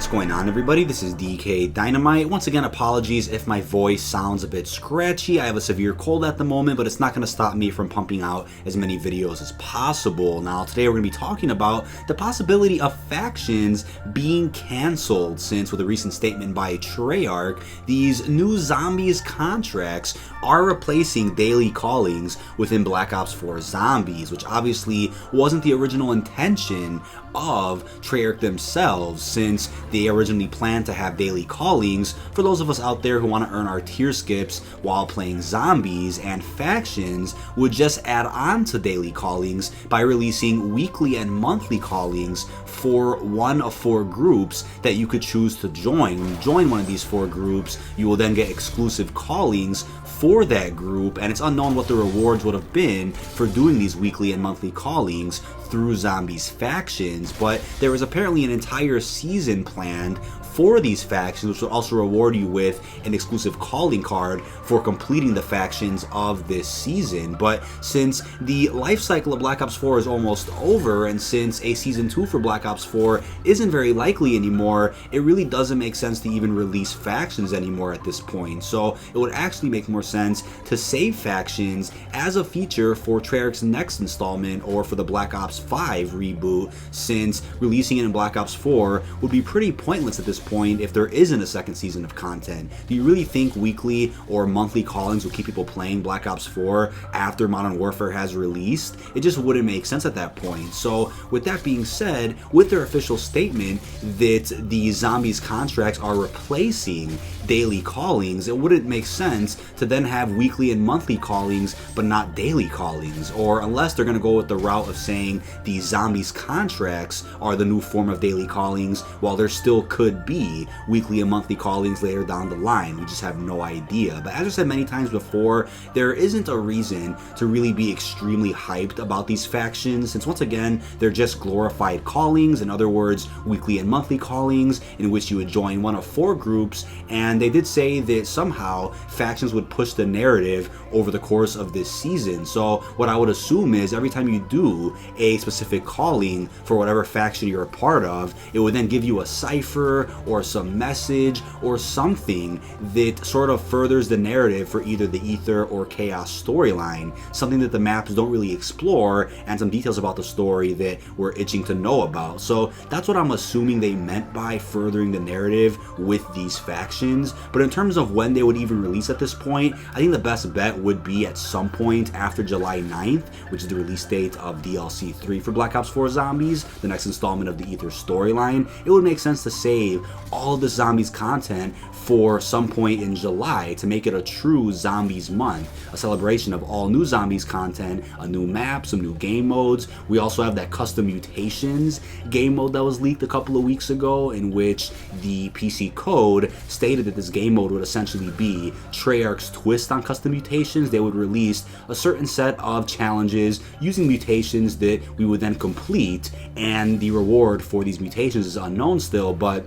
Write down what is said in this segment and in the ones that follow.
What's going on, everybody? This is dkdynamite. Once again, apologies if my voice sounds a bit scratchy. I have a severe cold at the moment, but it's not going to stop me from pumping out as many videos as possible. Now, today we're going to be talking about the possibility of factions being canceled, since with a recent statement by Treyarch, these new zombies contracts are replacing daily callings within Black Ops 4 Zombies, which obviously wasn't the original intention of Treyarch themselves, since they originally planned to have daily callings for those of us out there who want to earn our tier skips while playing zombies, and factions would just add on to daily callings by releasing weekly and monthly callings for one of 4 groups that you could choose to join. When you join one of these 4 groups, you will then get exclusive callings for that group, and it's unknown what the rewards would have been for doing these weekly and monthly callings through Zombies factions, but there was apparently an entire season planned for these factions, which will also reward you with an exclusive calling card for completing the factions of this season. But since the life cycle of Black Ops 4 is almost over, and since a Season 2 for Black Ops 4 isn't very likely anymore, it really doesn't make sense to even release factions anymore at this point. So it would actually make more sense to save factions as a feature for Treyarch's next installment, or for the Black Ops 5 reboot, since releasing it in Black Ops 4 would be pretty pointless at this point if there isn't a second season of content. Do you really think weekly or monthly callings will keep people playing Black Ops 4 after Modern Warfare has released? It just wouldn't make sense at that point. So with that being said, with their official statement that the Zombies contracts are replacing daily callings, it wouldn't make sense to then have weekly and monthly callings but not daily callings, or unless they're going to go with the route of saying the Zombies contracts are the new form of daily callings, while there still could be weekly and monthly callings later down the line. We just have no idea. But as I said many times before, there isn't a reason to really be extremely hyped about these factions, since once again they're just glorified callings. In other words, weekly and monthly callings in which you would join one of 4 groups, and they did say that somehow factions would push the narrative over the course of this season. So what I would assume is every time you do a specific calling for whatever faction you're a part of, it would then give you a cipher or some message or something that sort of furthers the narrative for either the Ether or Chaos storyline, something that the maps don't really explore, and some details about the story that we're itching to know about. So that's what I'm assuming they meant by furthering the narrative with these factions. But in terms of when they would even release at this point, I think the best bet would be at some point after July 9th, which is the release date of DLC 3 for Black Ops 4 Zombies, the next installment of the Ether storyline. It would make sense to save all of the Zombies content for some point in July to make it a true Zombies month, a celebration of all new Zombies content, a new map, some new game modes. We also have that custom mutations game mode that was leaked a couple of weeks ago, in which the PC code stated that this game mode would essentially be Treyarch's twist on custom mutations. They would release a certain set of challenges using mutations that we would then complete, and the reward for these mutations is unknown still, but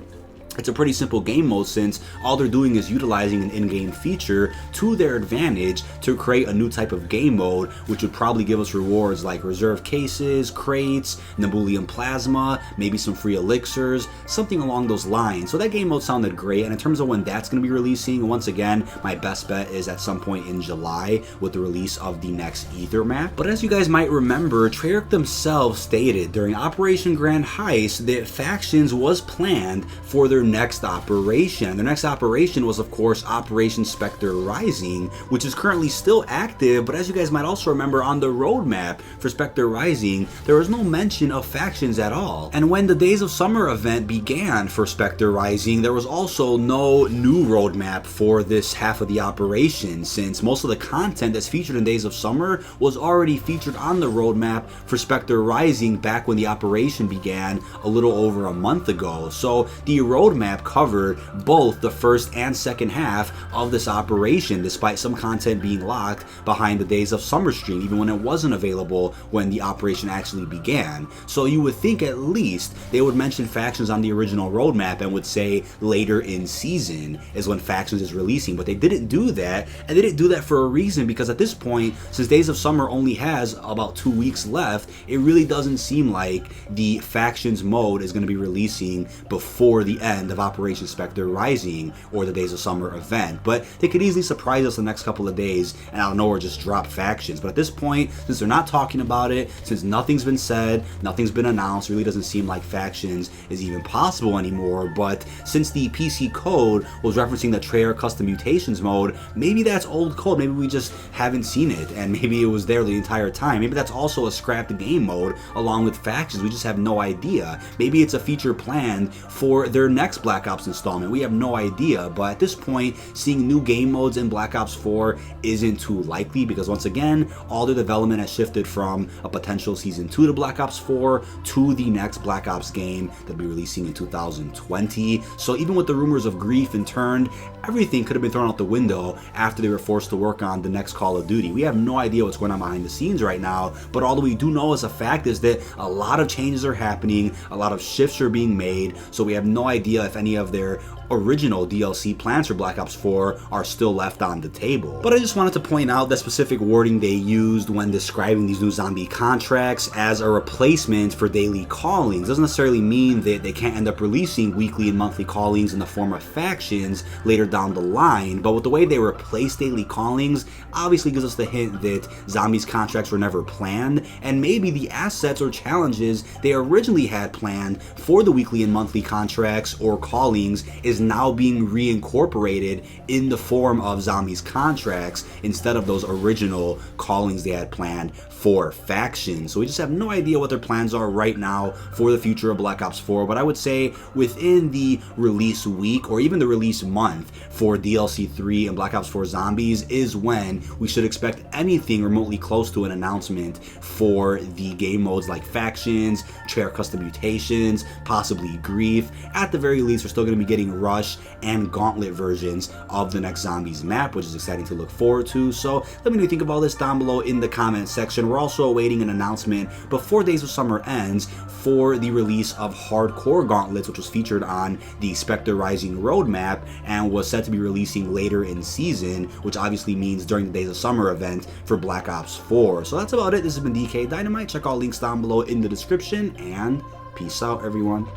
it's a pretty simple game mode, since all they're doing is utilizing an in-game feature to their advantage to create a new type of game mode, which would probably give us rewards like reserve cases, crates, Nebulium plasma, maybe some free elixirs, something along those lines. So that game mode sounded great, and in terms of when that's going to be releasing, once again, my best bet is at some point in July with the release of the next Ether map. But as you guys might remember, Treyarch themselves stated during Operation Grand Heist that factions was planned for their next operation. Their next operation was, of course, Operation Spectre Rising, which is currently still active, but as you guys might also remember, on the roadmap for Spectre Rising, there was no mention of factions at all. And when the Days of Summer event began for Spectre Rising, there was also no new roadmap for this half of the operation, since most of the content that's featured in Days of Summer was already featured on the roadmap for Spectre Rising back when the operation began a little over a month ago. So the roadmap covered both the first and second half of this operation, despite some content being locked behind the Days of Summer stream, even when it wasn't available when the operation actually began. So you would think at least they would mention factions on the original roadmap and would say later in season is when factions is releasing, but they didn't do that, and they didn't do that for a reason, because at this point, since Days of Summer only has about 2 weeks left, it really doesn't seem like the factions mode is going to be releasing before the end end of Operation Spectre Rising or the Days of Summer event, but they could easily surprise us the next couple of days and out of nowhere just drop factions. But at this point, since they're not talking about it, since nothing's been said, nothing's been announced, it really doesn't seem like factions is even possible anymore. But since the PC code was referencing the Treyarch custom mutations mode, maybe that's old code, maybe we just haven't seen it, and maybe it was there the entire time. Maybe that's also a scrapped game mode along with factions, we just have no idea. Maybe it's a feature planned for their next Black Ops installment, we have no idea. But at this point, seeing new game modes in Black Ops 4 isn't too likely, because once again, all the development has shifted from a potential Season 2 to Black Ops 4 to the next Black Ops game that'll be releasing in 2020. So even with the rumors of grief and turned, everything could have been thrown out the window after they were forced to work on the next Call of Duty. We have no idea what's going on behind the scenes right now, but all that we do know as a fact is that a lot of changes are happening, a lot of shifts are being made, so we have no idea if any of their original DLC plans for Black Ops 4 are still left on the table. But I just wanted to point out that specific wording they used when describing these new zombie contracts as a replacement for daily callings. Doesn't necessarily mean that they can't end up releasing weekly and monthly callings in the form of factions later down the line, but with the way they replace daily callings, obviously gives us the hint that zombies contracts were never planned, and maybe the assets or challenges they originally had planned for the weekly and monthly contracts or callings is now being reincorporated in the form of zombies contracts instead of those original callings they had planned for factions. So we just have no idea what their plans are right now for the future of Black Ops 4, but I would say within the release week or even the release month for DLC 3 and Black Ops 4 Zombies is when we should expect anything remotely close to an announcement for the game modes like factions, Treyarch custom mutations, possibly grief. At the very least, we're still going to be getting Rush and Gauntlet versions of the next Zombies map, which is exciting to look forward to. So let me know what you think of all this down below in the comment section. We're also awaiting an announcement before Days of Summer ends for the release of Hardcore Gauntlets, which was featured on the Spectre Rising roadmap and was set to be releasing later in season, which obviously means during the Days of Summer event for Black Ops 4. So that's about it. This has been dkdynamite. Check all links down below in the description, and peace out, everyone.